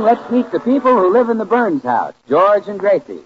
let's meet the people who live in the Burns house, George and Gracie.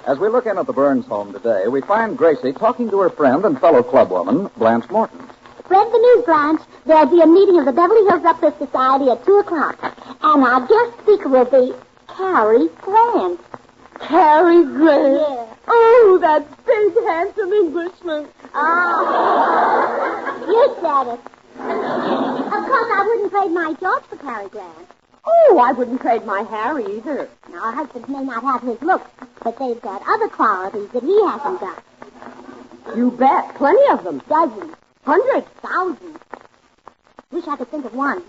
As we look in at the Burns home today, we find Gracie talking to her friend and fellow clubwoman, Blanche Morton. Read the news, Blanche. There'll be a meeting of the Beverly Hills Uplifters Society at 2 o'clock. And our guest speaker will be Cary Grant. Cary Grant? Yeah. Oh, that big, handsome Englishman. Oh, you said it. Of course, I wouldn't trade my George for Cary Grant. Oh, I wouldn't trade my Harry either. Now, our husbands may not have his looks, but they've got other qualities that he hasn't got. You bet. Plenty of them. Dozens. Hundreds. Thousands. Wish I could think of one.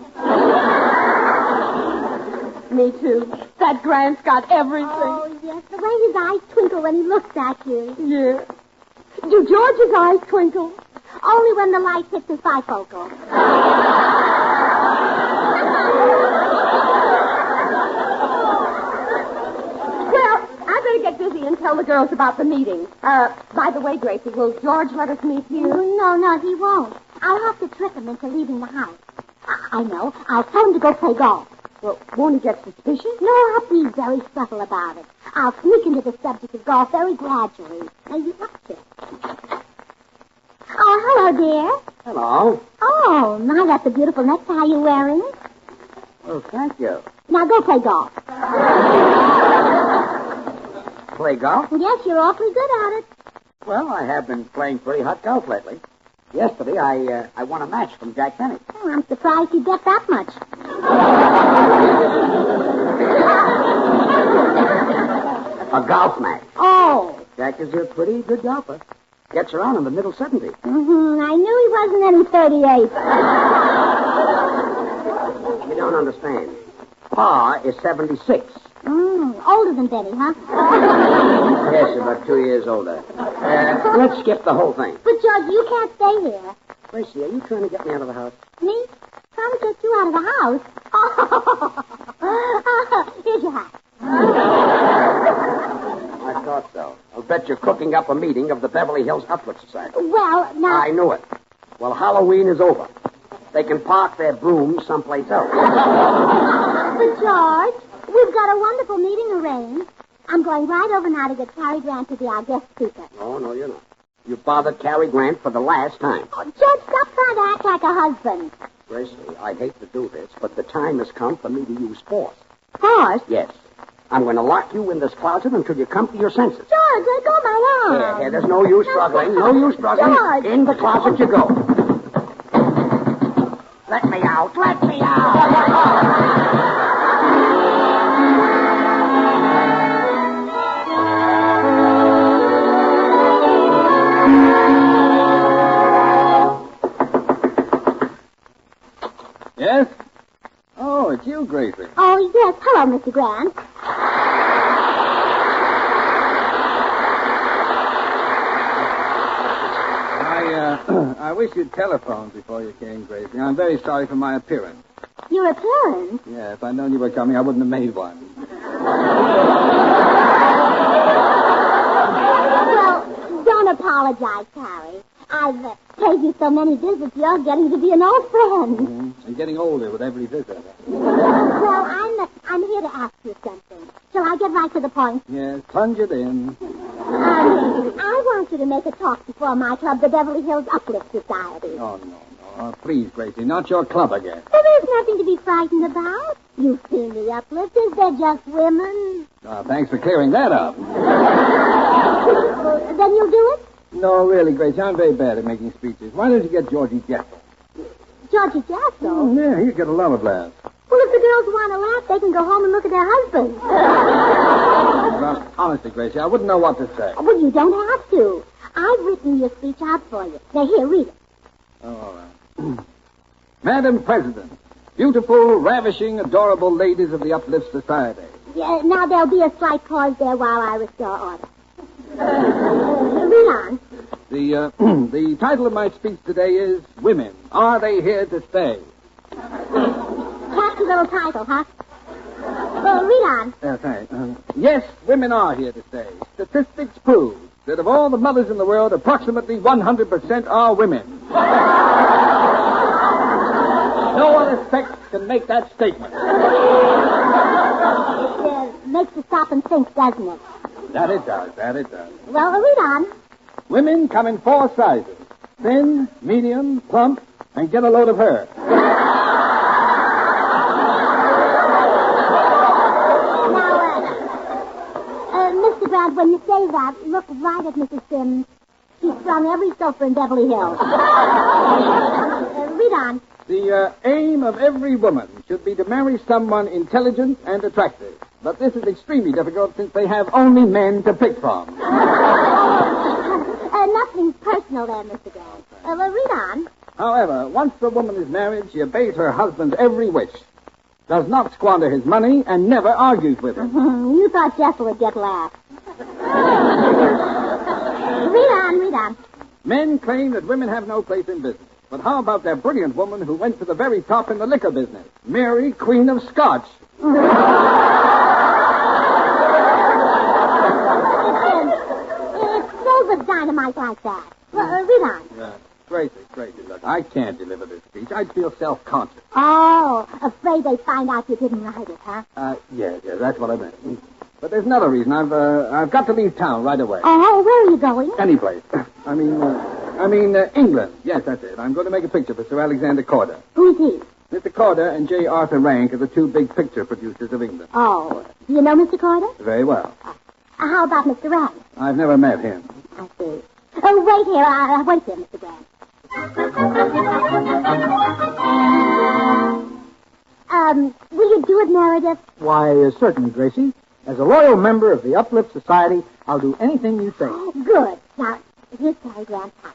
Me too. That Grant's got everything. Oh, yes. The way his eyes twinkle when he looks at you. Yeah. Do George's eyes twinkle? Only when the light hits his bifocal. Well, I better get busy and tell the girls about the meeting. By the way, Gracie, will George let us meet you? No, he won't. I'll have to trick him into leaving the house. I know. I'll tell him to go play golf. Well, won't he get suspicious? No, I'll be very subtle about it. I'll sneak into the subject of golf very gradually. Now, you watch it. Oh, hello, dear. Hello. Oh, my, that's a beautiful necktie you're wearing. Oh, thank you. Now go play golf. Play golf? Yes, you're awfully good at it. Well, I have been playing pretty hot golf lately. Yesterday, I won a match from Jack Benny. Oh, I'm surprised you get that much. A golf match. Oh. Jack is a pretty good golfer. Gets around in the middle 70s. Mm-hmm. I knew he wasn't any 38. You don't understand. Pa is 76. Older than Benny, huh? Yes, about 2 years older. Let's skip the whole thing. But, George, you can't stay here. Gracie, are you trying to get me out of the house? Me? Trying to get you out of the house? Oh. Here's your hat. I thought so. I'll bet you're cooking up a meeting of the Beverly Hills Uplifters Society. Well, now... I knew it. Well, Halloween is over. They can park their brooms someplace else. But, George, we've got a wonderful meeting arranged. I'm going right over now to get Cary Grant to be our guest speaker. No, you're not. You bothered Cary Grant for the last time. Oh, George, stop trying to act like a husband. Gracie, I hate to do this, but the time has come for me to use force. Force? Yes. I'm going to lock you in this closet until you come to your senses. George, let go of my arm. Here, there's no use struggling. No use struggling. George. In the closet you go. Let me out. Let me out. Yes? Oh, it's you, Gracie. Oh, yes. Hello, Mr. Grant. I wish you'd telephoned before you came, Gracie. I'm very sorry for my appearance. Your appearance? Yeah, if I'd known you were coming, I wouldn't have made one. Well, don't apologize, Cary. I've paid you so many visits, you're getting to be an old friend. Mm-hmm. And getting older with every visit. Well, I'm here to ask you something. Shall I get right to the point? Yes, plunge it in. I want you to make a talk before my club, the Beverly Hills Uplifters Society. Oh, no. Please, Gracie, not your club again. Well, there's nothing to be frightened about. You've seen the Uplifters. They're just women. Thanks for clearing that up. Then you'll do it? No, really, Gracie, I'm very bad at making speeches. Why don't you get Georgie Jessel? Georgie Jessel? Yeah, he'd get a lot of laughs. Well, if the girls want to laugh, they can go home and look at their husbands. Well, honestly, Gracie, I wouldn't know what to say. Well, you don't have to. I've written your speech out for you. Now, here, read it. Oh, all right. Madam President, beautiful, ravishing, adorable ladies of the Uplift Society. Yeah, now, there'll be a slight pause there while I restore order. Read on. The title of my speech today is Women, Are They Here to Stay? Catchy little title, huh? Well, read on. Thanks. Yes, women are here to stay. Statistics prove that of all the mothers in the world, approximately 100% are women. No other sex can make that statement. It makes you stop and think, doesn't it? That it does. Well, read on. Women come in 4 sizes. Thin, medium, plump, and get a load of her. Mr. Grant, when you say that, look right at Mrs. Sims. She's from every sofa in Beverly Hills. Read on. The aim of every woman should be to marry someone intelligent and attractive. But this is extremely difficult since they have only men to pick from. Nothing personal there, Mr. Grant. Well, read on. However, once the woman is married, she obeys her husband's every wish, does not squander his money, and never argues with him. You thought Jessel would get laughed. Read on. Men claim that women have no place in business. But how about that brilliant woman who went to the very top in the liquor business? Mary, Queen of Scotch. It's so the dynamite like that. Well, read on. Gracie, look, I can't deliver this speech. I'd feel self-conscious. Oh, afraid they find out you didn't write it, huh? Yeah, that's what I meant. But there's another reason. I've got to leave town right away. Oh, where are you going? Any place. I England. Yes, that's it. I'm going to make a picture for Sir Alexander Corder. Who's he? Mr. Corder and J. Arthur Rank are the two big picture producers of England. Oh, do you know Mr. Corder? Very well. How about Mr. Rand? I've never met him. I see. Oh, wait here. Wait here, Mr. Grant. Will you do it, Meredith? Why, certainly, Gracie. As a loyal member of the Uplift Society, I'll do anything you say. Oh, good. Now, here's Cary Grant's house.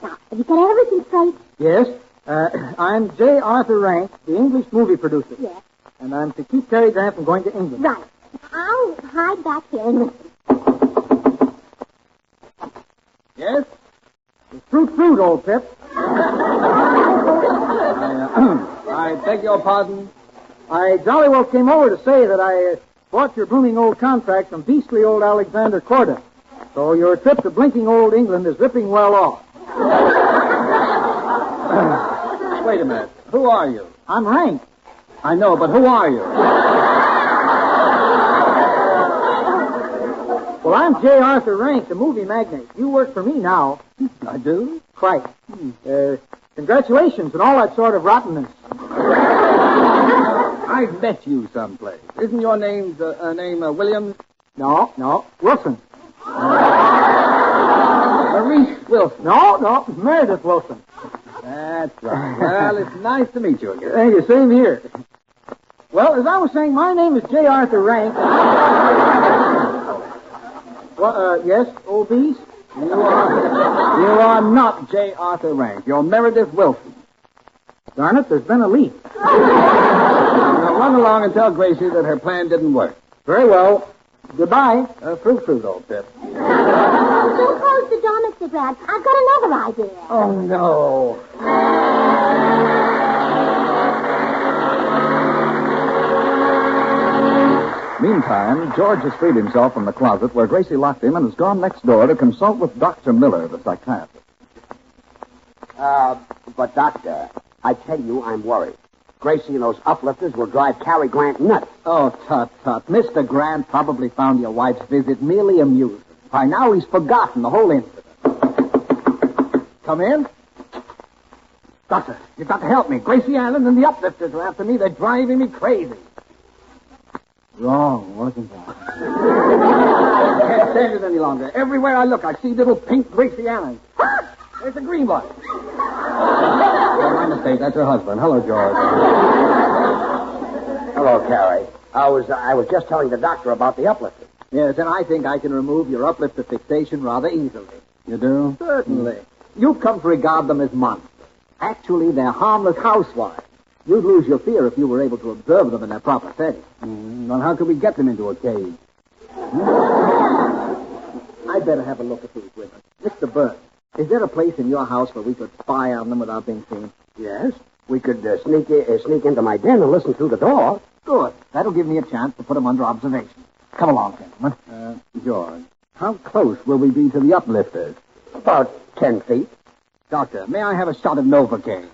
Now, have you got everything straight? Yes, I'm J. Arthur Rank, the English movie producer. Yes. And I'm to keep Cary Grant from going to England. Right. I'll hide back here and listen. Yes? Fruit, old Pip. I beg your pardon? I jolly well came over to say that I bought your blooming old contract from beastly old Alexander Corder. So your trip to blinking old England is ripping well off. Wait a minute. Who are you? I'm Rank. I know, but who are you? Well, I'm J. Arthur Rank, the movie magnate. You work for me now. I do? Quite. Congratulations and all that sort of rottenness. I've met you someplace. Isn't your name Williams? No. Wilson. Maurice Wilson. No. Meredith Wilson. That's right. Well, it's nice to meet you again. Thank you. Same here. Well, as I was saying, my name is J. Arthur Rank. Yes, old beast? You are not J. Arthur Rank. You're Meredith Wilson. Darn it, there's been a leak. Now run along and tell Gracie that her plan didn't work. Very well. Goodbye. Fruit, old Pip. Don't close the door, Mr. Grant. I've got another idea. Oh, no. Meantime, George has freed himself from the closet where Gracie locked him and has gone next door to consult with Dr. Miller, the psychiatrist. But, Doctor, I tell you, I'm worried. Gracie and those uplifters will drive Cary Grant nuts. Oh, tut. Mr. Grant probably found your wife's visit merely amusing. By now he's forgotten the whole incident. Come in. Doctor, you've got to help me. Gracie Allen and the uplifters are after me. They're driving me crazy. Wrong, wasn't I? I can't stand it any longer. Everywhere I look, I see little pink Gracie Allen. There's a green one. My mistake. That's her husband. Hello, George. Hello, Cary. I was just telling the doctor about the uplifters. Yes, and I think I can remove your uplifter fixation rather easily. You do? Certainly. You've come to regard them as monsters. Actually, they're harmless housewives. You'd lose your fear if you were able to observe them in their proper setting. Well, how could we get them into a cage? I'd better have a look at these women. Mr. Burns, is there a place in your house where we could spy on them without being seen? Yes. We could sneak into my den and listen through the door. Good. That'll give me a chance to put them under observation. Come along, gentlemen. George, how close will we be to the uplifters? About 10 feet. Doctor, may I have a shot of Novocaine?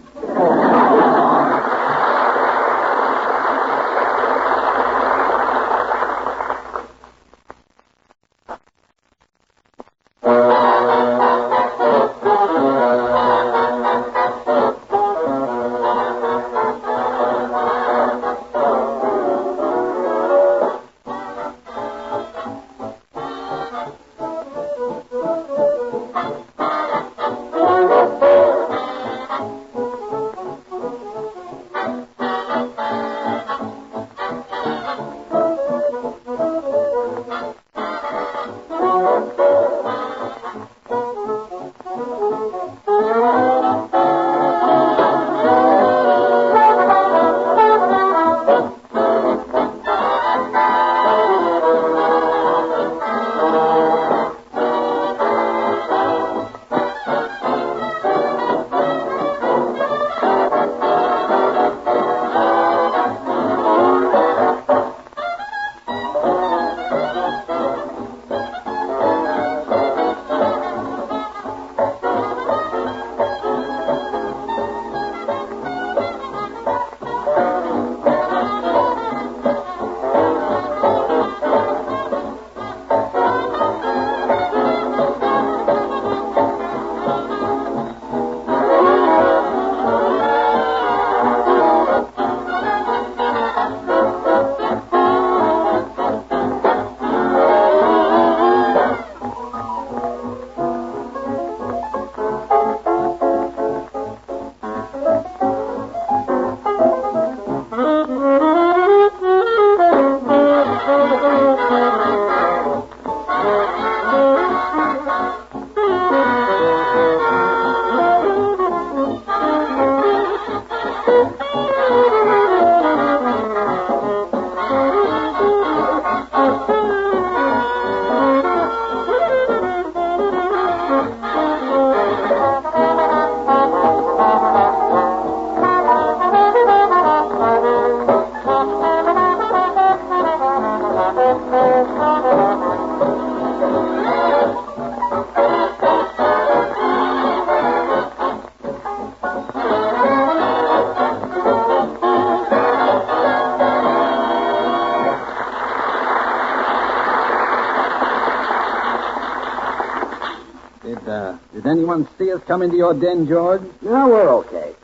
Did anyone see us come into your den, George? No, we're okay.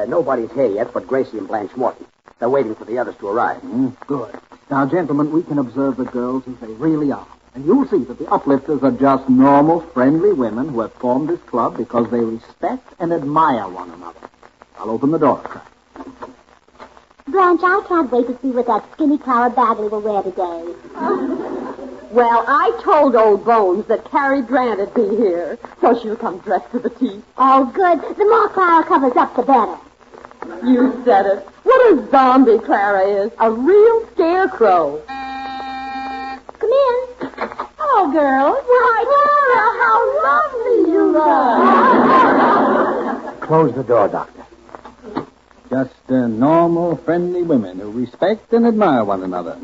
Nobody's here yet but Gracie and Blanche Morton. They're waiting for the others to arrive. Good. Now, gentlemen, we can observe the girls as they really are. And you'll see that the Uplifters are just normal, friendly women who have formed this club because they respect and admire one another. I'll open the door. Blanche, I can't wait to see what that skinny Clara Bagley will wear today. Well, I told old Bones that Cary Grant would be here, so she'll come dressed to the teeth. Oh, good. The more Clara covers up, the better. You said it. What a zombie Clara is. A real scarecrow. Come in. Oh, girls. Why, Clara, how lovely you look. Close the door, Doctor. Just normal, friendly women who respect and admire one another.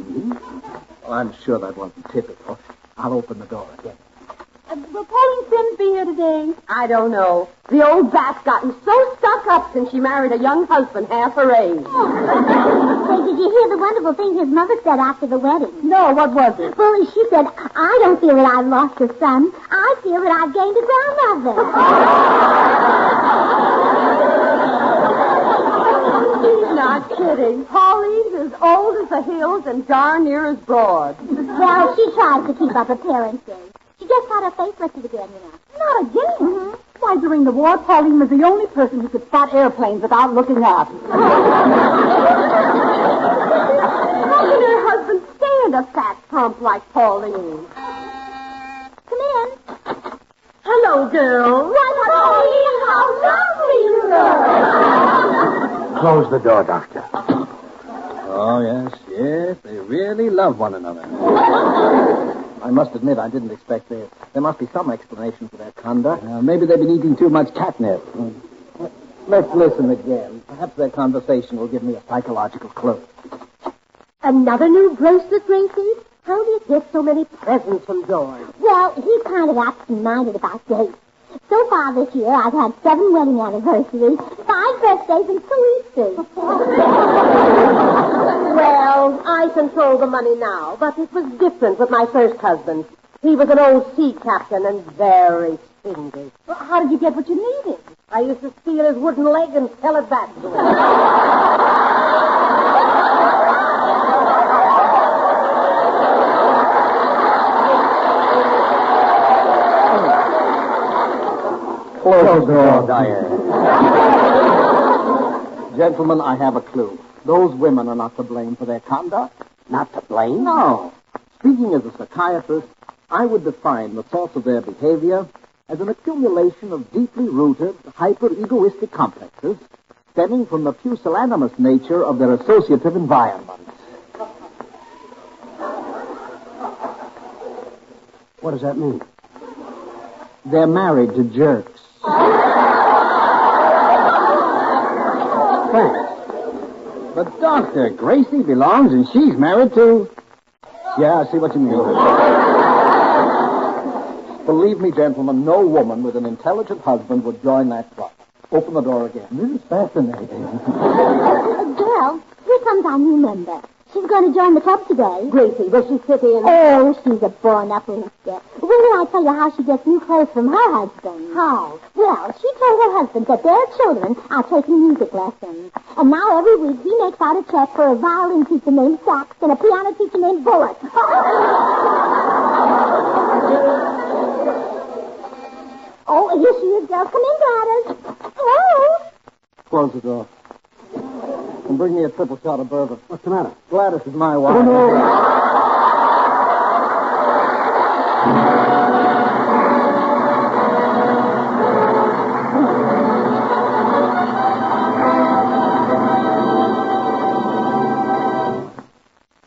Well, I'm sure that wasn't typical. I'll open the door again. Will Pauline Sims be here today? I don't know. The old bat's gotten so stuck up since she married a young husband half her age. Say, did you hear the wonderful thing his mother said after the wedding? No, what was it? Well, she said, I don't feel that I've lost a son. I feel that I've gained a grandmother. She's not kidding. Pauline's as old as the hills and darn near as broad. Well, she tries to keep up appearances. She just had her face lifted again, you know. Not again? Mm-hmm. Why, during the war, Pauline was the only person who could spot airplanes without looking up. How can her husband stand a fat plump like Pauline? Come in. Hello, girl. Why, Pauline, how lovely you look. Close the door, Doctor. Oh, yes, they really love one another. I must admit, I didn't expect this. There must be some explanation for their conduct. Maybe they've been eating too much catnip. Let's listen again. Perhaps their conversation will give me a psychological clue. Another new bracelet, Gracie? How do you get so many presents from George? Well, he's kind of absent-minded about dates. So far this year, I've had 7 wedding anniversaries, 5 birthdays, and 2 Easters. Well, I control the money now, but it was different with my first husband. He was an old sea captain and very stingy. Well, how did you get what you needed? I used to steal his wooden leg and sell it back to him. Close the door, Diane. Gentlemen, I have a clue. Those women are not to blame for their conduct. Not to blame? No. Speaking as a psychiatrist, I would define the source of their behavior as an accumulation of deeply rooted, hyper-egoistic complexes stemming from the pusillanimous nature of their associative environments. What does that mean? They're married to jerks. Thanks. But, Doctor, Gracie belongs and she's married to... Yeah, I see what you mean. Believe me, gentlemen, no woman with an intelligent husband would join that club. Open the door again. This is fascinating. Girl, here comes our new member. She's going to join the club today. Gracie, will she sit in? Oh, she's a born-up rooster. Wait till I tell you how she gets new clothes from her husband. How? Well, she told her husband that their children are taking music lessons. And now every week he makes out a check for a violin teacher named Sachs and a piano teacher named Bullock. Oh, here she is, girls. Come in, Gladys. Hello. Close the door. And bring me a triple shot of bourbon. What's the matter? Gladys is my wife. Oh, no.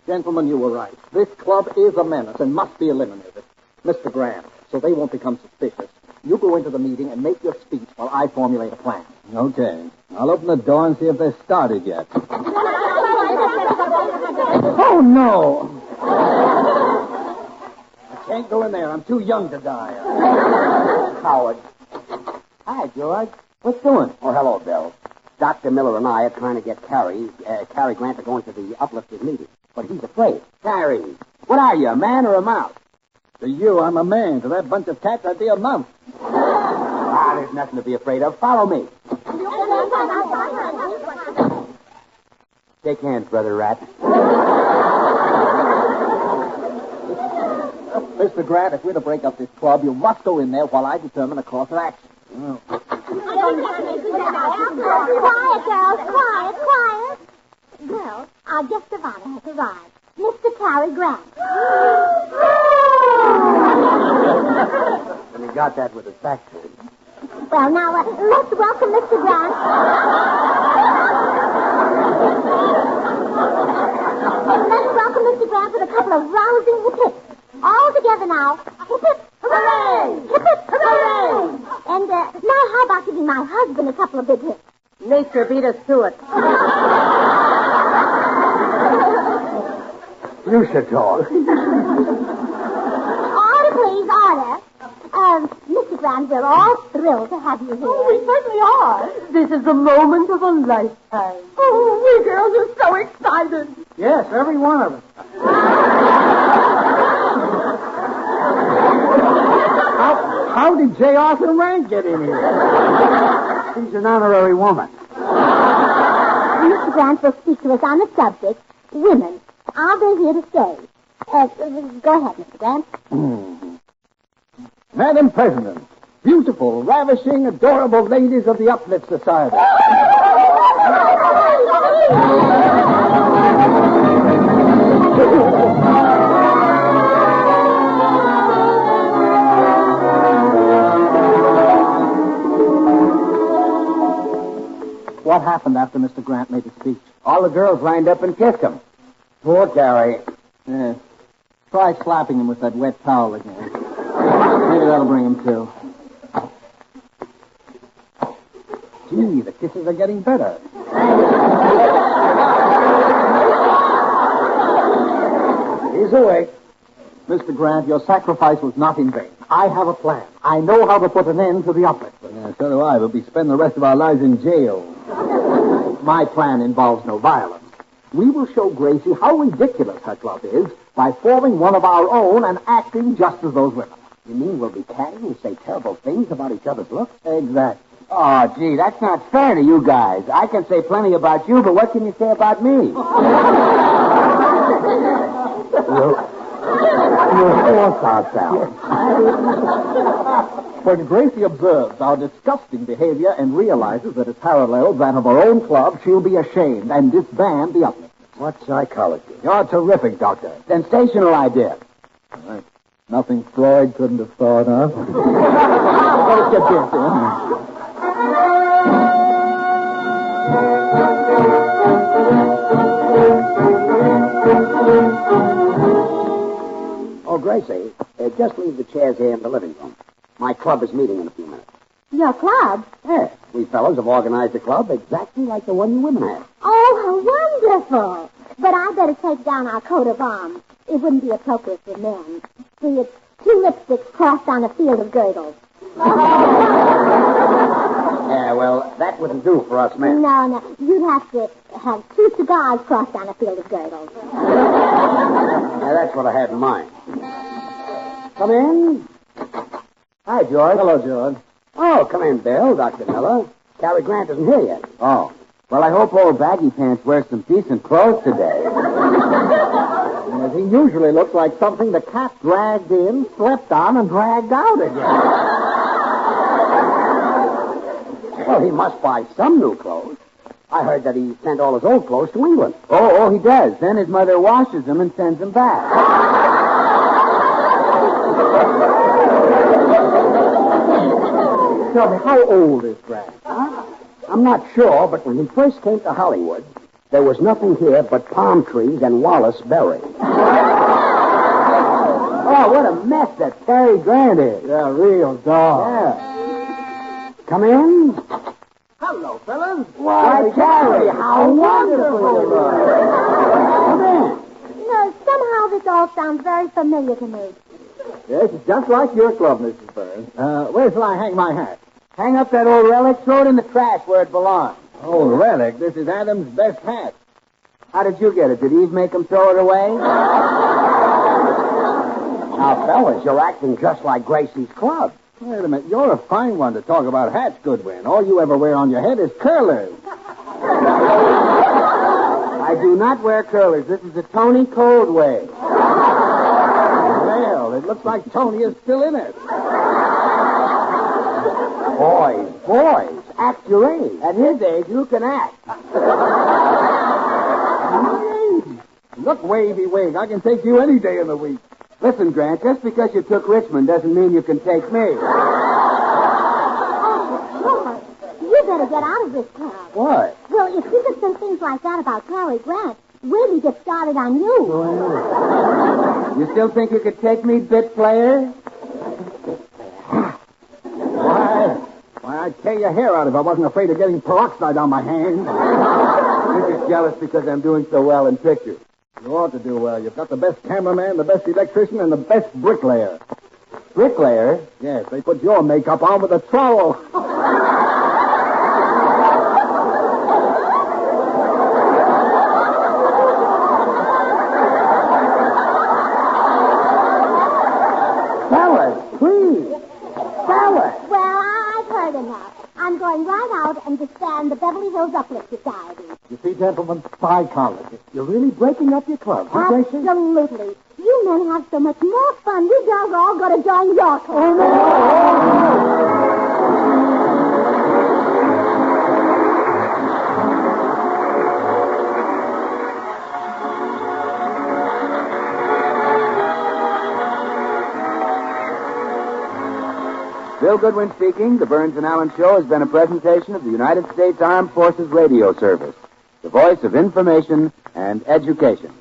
Gentlemen, you were right. This club is a menace and must be eliminated. Mr. Grant, so they won't become suspicious. You go into the meeting and make your speech while I formulate a plan. Okay. I'll open the door and see if they've started yet. Oh, no! I can't go in there. I'm too young to die. Howard. Hi, George. What's doing? Oh, hello, Bill. Dr. Miller and I are trying to get Cary Grant to go into the Uplifters meeting. But he's afraid. Cary, what are you, a man or a mouse? To you, I'm a man. To that bunch of cats, I'd be a mouse. There's nothing to be afraid of. Follow me. Shake hands, Brother Rat. Mr. Grant, if we're to break up this club, you must go in there while I determine a course of action. Quiet, girls. Quiet. Girls, our guest of honor has arrived. Mr. Cary Grant. And he got that with his back to him. Well, now, let's welcome Mr. Grant. Let's welcome Mr. Grant with a couple of rousing hip-hips. All together now. Hip-hip, hooray! Hip-hip, hooray! And now how about giving my husband a couple of big hits? Nature beat us to it. You should talk. Order, please, order. Mr. Grant, we're all thrilled to have you here. Oh, we certainly are. This is the moment of a lifetime. Oh, we girls are so excited. Yes, every one of us. How did J. Arthur Rank get in here? She's an honorary woman. Mr. Grant will speak to us on the subject, women. Are they here to stay? Go ahead, Mr. Grant. Madam President, beautiful, ravishing, adorable ladies of the Uplift Society. What happened after Mr. Grant made his speech? All the girls lined up and kissed him. Poor Cary. Yeah. Try slapping him with that wet towel again. Maybe that'll bring him to. Gee, the kisses are getting better. He's awake. Mr. Grant, your sacrifice was not in vain. I have a plan. I know how to put an end to the Uplifters. Yeah, so do I. We'll be spending the rest of our lives in jail. My plan involves no violence. We will show Gracie how ridiculous her club is by forming one of our own and acting just as those women. You mean we'll be catting and say terrible things about each other's looks? Exactly. Oh, gee, that's not fair to you guys. I can say plenty about you, but what can you say about me? You're forced ourselves. When Gracie observes our disgusting behavior and realizes that it parallels that of her own club, she'll be ashamed and disband the Uplifters. What psychology? You're terrific, Doctor. Sensational idea. Right. Nothing Freud couldn't have thought of. Let's get this, Oh, Gracie, just leave the chairs here in the living room. My club is meeting in a few minutes. Your club? Yeah, we fellows have organized a club exactly like the one you women have. Oh, how wonderful. But I better take down our coat of arms. It wouldn't be appropriate for men. See, it's two lipsticks crossed on a field of girdles. Yeah, well, that wouldn't do for us men. No. You'd have to have two cigars crossed on a field of girdles. Yeah, that's what I had in mind. Come in. Hi, George. Hello, George. Oh, come in, Bill, Dr. Miller. Cary Grant isn't here yet. Oh. Well, I hope old Baggy Pants wears some decent clothes today. As he usually looks like something the cat dragged in, slept on, and dragged out again. Well, he must buy some new clothes. I heard that he sent all his old clothes to England. Oh, he does. Then his mother washes them and sends them back. Tell me, how old is Grant? I'm not sure, but when he first came to Hollywood, there was nothing here but palm trees and Wallace Berry. Oh, what a mess that Cary Grant is. Yeah, real dog. Yeah. Come in. Hello, fellas. Why, Cary, how wonderful you are. Come in. Somehow this all sounds very familiar to me. Yes, it's just like your club, Mrs. Burns. Where shall I hang my hat? Hang up that old relic, throw it in the trash where it belongs. Oh, relic. This is Adam's best hat. How did you get it? Did Eve make him throw it away? Now, fellas, you're acting just like Gracie's club. Wait a minute. You're a fine one to talk about hats, Goodwin. All you ever wear on your head is curlers. I do not wear curlers. This is a Tony Cold way. Well, it looks like Tony is still in it. Boys, act your age. At his age, who can act? Look, Wavy Wig, I can take you any day of the week. Listen, Grant, just because you took Richmond doesn't mean you can take me. Homer, you better get out of this crowd. What? Well, if you could say things like that about Cary Grant, Wavy gets started on you. You still think you could take me, bit player? Why, I'd tear your hair out if I wasn't afraid of getting peroxide on my hands. You're jealous because I'm doing so well in pictures. You ought to do well. You've got the best cameraman, the best electrician, and the best bricklayer. Bricklayer? Yes, they put your makeup on with a trowel. Fellas, please. Fellas. Well, I've heard enough. I'm going right out and disband the Beverly Hills Uplifters Society. You see, gentlemen, psychology. You're really breaking up your club, huh, Gracie? Absolutely. You men have so much more fun. We girls are all going to join your club. Bill Goodwin speaking. The Burns and Allen Show has been a presentation of the United States Armed Forces Radio Service, the voice of information and education.